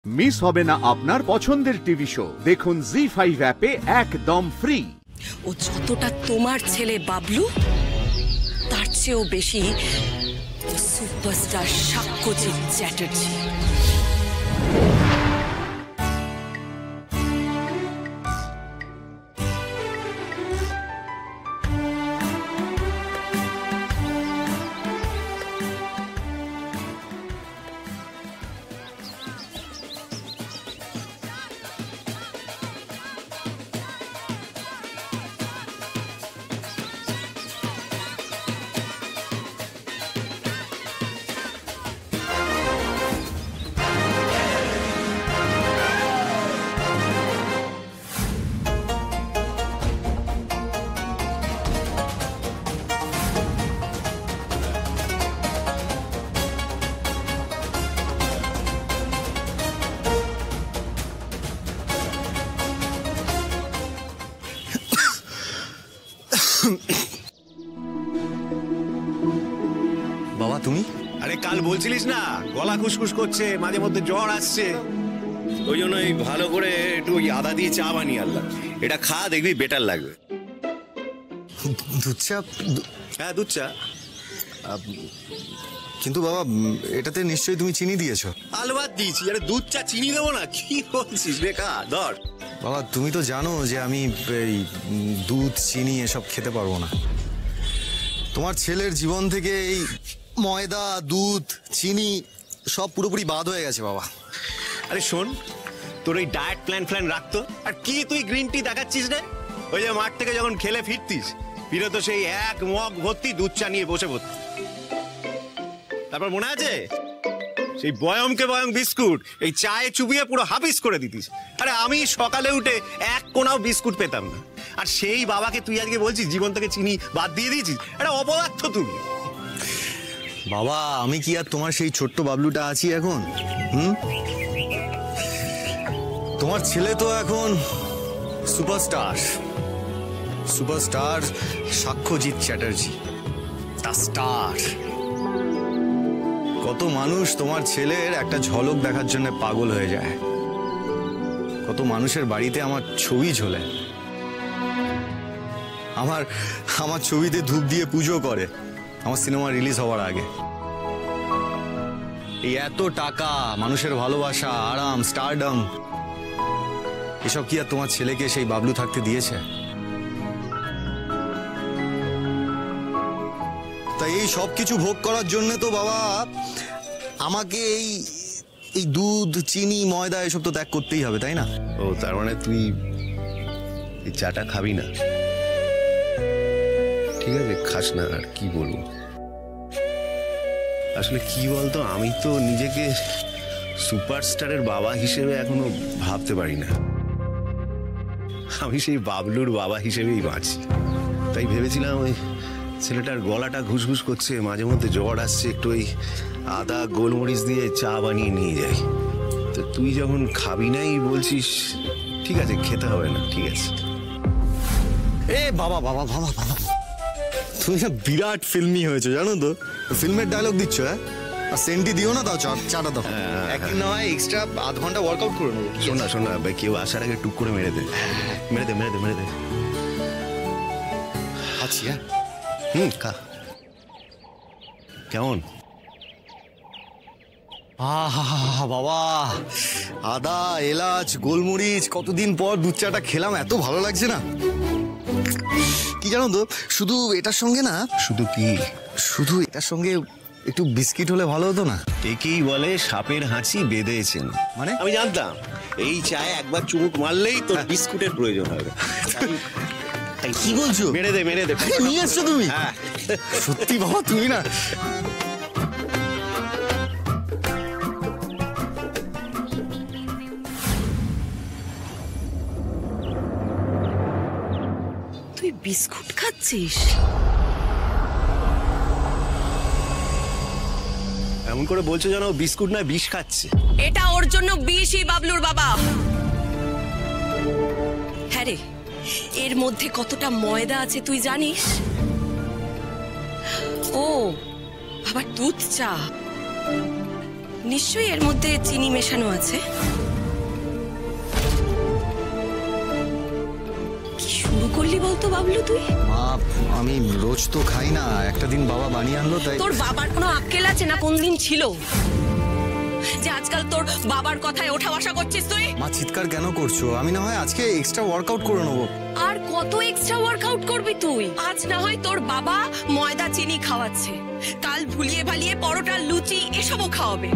Miss হবে না আপনার পছন্দের টিভি শো। দেখুন জি5 অ্যাপে একদম ফ্রি। ও যতটা তোমার ছেলে বাবলু, তার চেয়েও বেশি ও সুপারস্টার সাক্ষ্যজিৎ চ্যাটার্জি। বাবা তুমি? আরে কাল বলছিলিস না গলা খুসখুস করছে, মাঝে মধ্যে জ্বর আসছে, ওই জন্যই ভালো করে একটু ওই আদা দিয়ে চা বানিয়ে আনলাম। এটা খা, দেখবি বেটার লাগবে। দুধ চা? হ্যাঁ দুধ চা। কিন্তু বাবা এটাতে নিশ্চয়ই তুমি চিনি দিয়েছো। আলবাত দিয়েছি। আরে দুধ চা চিনি দেবো না? কি বলছিস রে? খা, ধর। বাবা তুমি তো জানো যে আমি এই দুধ চিনি এসব খেতে পারবো না। তোমার ছেলের জীবন থেকে এই ময়দা, দুধ, চিনি সব পুরোপুরি বাদ হয়ে গেছে বাবা। আরে শোন, তোর ওই ডায়েট প্ল্যান রাখতো। আর কি তুই গ্রিন টি দেখাচ্ছিস রে? ওই যে মাঠ থেকে যখন খেলে ফিরতিস, ফিরে তো সেই এক মগ ভর্তি দুধ চা নিয়ে বসে পড়তি। তারপর মনে আছে সেই বয়মকে বয়ম বিস্কুট এই চায়ে চুবিয়ে পুরো হাফিস করে দিতিস। আরে আমি সকালে উঠে এক কোনাও বিস্কুট পেতাম না, আর সেই বাবাকে তুই আজকে বলছিস জীবন থেকে চিনি বাদ দিয়ে দিয়েছিস? এটা অপদার্থ তুমি। বাবা আমি কি আর তোমার সেই ছোট্ট বাবলুটা আছি এখন? তোমার ছেলে তো এখন সুপারস্টার সাক্ষ্যজিৎ চ্যাটার্জি, দ্য স্টার। কত মানুষ তোমার ছেলের একটা ঝলক দেখার জন্য পাগল হয়ে যায়। কত মানুষের বাড়িতে আমার ছবি ঝোলে, আমার ছবিতে ধূপ দিয়ে পুজো করে আমার সিনেমা রিলিজ হওয়ার আগে। এই এত টাকা, মানুষের ভালোবাসা, আরাম, স্টারডম, এসব কি আর তোমার ছেলেকে সেই বাবলু থাকতে দিয়েছে? তাই এই সব কিছু ভোগ করার জন্য তো বাবা আমাকে এই দুধ, চিনি, ময়দা এসব তো ত্যাগ করতেই হবে, তাই না? ও তার মানে তুই এই চাটা খাবি না? ঠিক আছে, খাস না। আর কি বলবো, আসলে কি বলতো, আমি তো নিজেকে সুপারস্টারের বাবা হিসেবে এখনো ভাবতে পারি না। আমি সেই বাবলুর বাবা হিসেবেই বাঁচি। তাই ভেবেছিলাম ওই ছেলেটার গলাটা ঘুষঘুষ করছে, মাঝে মধ্যে জ্বর আসছে, একটু ওই আদা গোলমরিচ দিয়ে চা বানিয়ে নিয়ে যাই। তো তুই যখন খাবি নাই বলছিস, ঠিক আছে খেতে হবে না, ঠিক আছে। এ বাবা বাবা বাবা বাবা, তুমি না বিরাট ফিল্মি হয়েছো জানো তো। ফিল্মের ডায়লগ দিচ্ছ? হ্যাঁ, আর সেন্টি দিও না, দাও চাটা দাও। একদিন না হয় এক্সট্রা আধ ঘন্টা ওয়ার্কআউট করে নেবো। শোন না কেউ আসার আগে টুক করে মেরে দে। আচ্ছা খা। কেমন? বাবা, আদা, এলাচ, গোলমরিচ, কতদিন পর দুধ চাটা খেলাম, এত ভালো লাগছে না। কি জানো তো, শুধু এটার সঙ্গে না, শুধু এটার সঙ্গে একটু বিস্কিট হলে ভালো হতো না? একেই বলে সাপের হাঁচি বেঁধেছেন। মানে আমি জানতাম এই চায়ে একবার চুমুক মারলেই তোর বিস্কুটের প্রয়োজন হবে। কি বলছো? মেরে দে নিয়ে এসছো তুমি? হ্যাঁ সত্যি বাবা, তুমি না তুই বিস্কুট খাচ্ছিস? এমন করে বলছো যেন বিস্কুট না বিষ খাচ্ছে। এটা ওর জন্য বিষই বাবলুর বাবা। হ্যাঁ রে, এর মধ্যে কতটা ময়দা আছে তুই জানিস? ও আবার দুধ চা, নিশ্চয়ই এর মধ্যে চিনি মেশানো আছে। কি শুরু করলি বলতো বাবলু তুই? মা, আমি রোজ তো খাই না, একটা দিন বাবা বানিয়ে আনলো তাই। তোর বাবার কোনো আক্কেল আছে না কোন দিন ছিল যে আজকাল তোর বাবার কথায় ওঠা বসা করছিস তুই? মা চিৎকার কেন করছো? আমি না হয় আজকে এক্সট্রা ওয়ার্কআউট করে নেবো। আর কত এক্সট্রা ওয়ার্কআউট করবি তুই? আজ না হয় তোর বাবা ময়দা চিনি খাওয়াচ্ছে, কাল ভুলিয়ে ভালিয়ে পরোটা লুচি এসবও খাওয়াবে।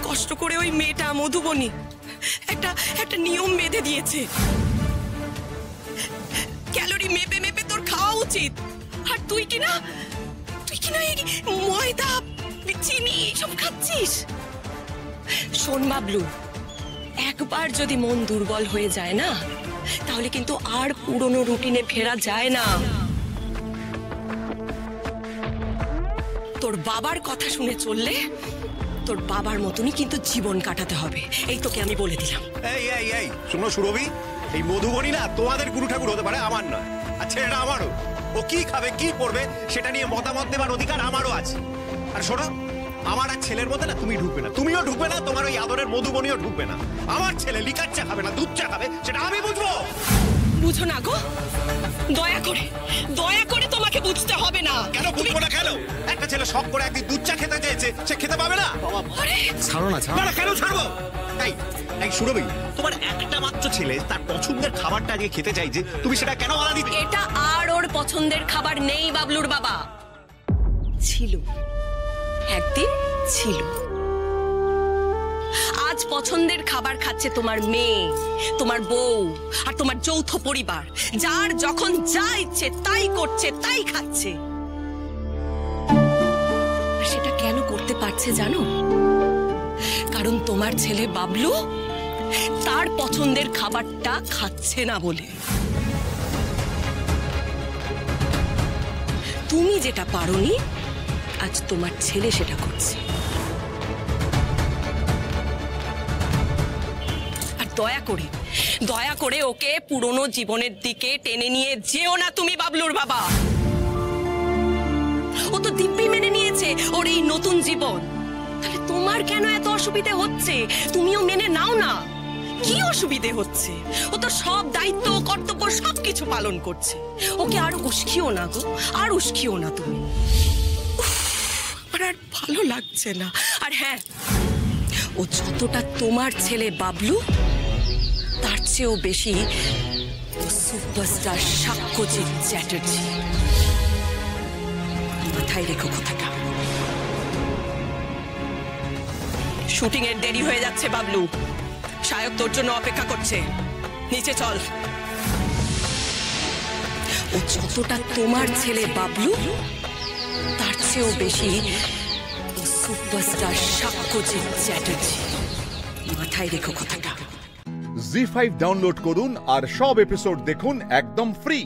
কষ্ট করে ওই মেয়েটা মধুবনী একটা নিয়ম বেঁধে দিয়েছে, ক্যালোরি মেপে মেপে তোর খাওয়া উচিত। আর তুই কিনা এই ময়দা চিনি সব খাচ্ছিস। শোন বাবলু, একবার যদি মন দুর্বল হয়ে যায় না, তাহলে কিন্তু আর পুরনো রুটিনে ফেরা যায় না। তোর বাবার কথা শুনে চললে তোর বাবার মতনই কিন্তু জীবন কাটাতে হবে, এই তোকে আমি বলে দিলাম। এই শোনো সুরভি, এই মধুবনী না তোমাদের গুরু ঠাকুর হতে পারে, আমার নয়। আচ্ছা, এটা আমারও। ও কি খাবে কি করবে সেটা নিয়ে মতামত দেবার অধিকার আমারও আছে। আর শোনো, আমার আর ছেলের মধ্যে না তুমি ঢুকবে না, তুমিও ঢুকবে না, তোমার ওই আদরের মধুবনীও ঢুকবে না। আমার ছেলে লিকার চা খাবে না, দুধ চা খাবে, সেটা আমি বুঝবো। বুঝো না গো, দয়া করে তোমাকে বুঝতে হবে না। কেন বুঝবো না? কেন? একটা ছেলে শখ করে একদিন দুধ চা খেতে চেয়েছে, সে খেতে পাবে না? ছাড়ো না, ছাড়ো না। কেন ছাড়বো? এই সুরভি, তোমার একটা মাত্র ছেলে তার পছন্দের খাবারটা আজকে খেতে চাইছে, তুমি সেটা কেন বাধা দিতে? এটা আর ওর পছন্দের খাবার নেই বাবলুর বাবা। ছিল, একদিন ছিল। আজ পছন্দের খাবার খাচ্ছে তোমার মেয়ে, তোমার বউ আর তোমার যৌথ পরিবার, যার যখন যা ইচ্ছে তাই করছে, তাই খাচ্ছে। আর সেটা কেন করতে পারছে জানো? কারণ তোমার ছেলে বাবলু তার পছন্দের খাবারটা খাচ্ছে না বলে। তুমি যেটা পারোনি, আজ তোমার ছেলে সেটা করছে। আর দয়া করে ওকে পুরনো জীবনের দিকে টেনে নিয়ে যেও না তুমি বাবলুর বাবা। ও তো দিব্যি মেনে নিয়েছে ওর এই নতুন জীবন, তাহলে তোমার কেন এত অসুবিধে হচ্ছে? তুমিও মেনে নাও না। কি অসুবিধে হচ্ছে? ও তো সব দায়িত্ব কর্তব্য সবকিছু পালন করছে। ওকে আরো উস্কিও না গো, আর উস্কিও না তুমি। আর ভালো লাগছে না। আর হ্যাঁ, ও যতটা তোমার ছেলে বাবলু, তার চেয়েও বেশি ও সুপারস্টার সাক্ষ্যজিৎ চ্যাটার্জি। মাথায় রেখো কথাটা। শুটিং এর দেরি হয়ে যাচ্ছে বাবলু, সায়ক তোর জন্য অপেক্ষা করছে, নিচে চল। ও যতটা তোমার ছেলে বাবলু, তার চেয়েও বেশি ও সুপারস্টার সাক্ষ্যজিৎ চ্যাটার্জি। মাথায় রেখো কথাটা। জি5 ডাউনলোড করুন আর সব এপিসোড দেখুন একদম ফ্রি।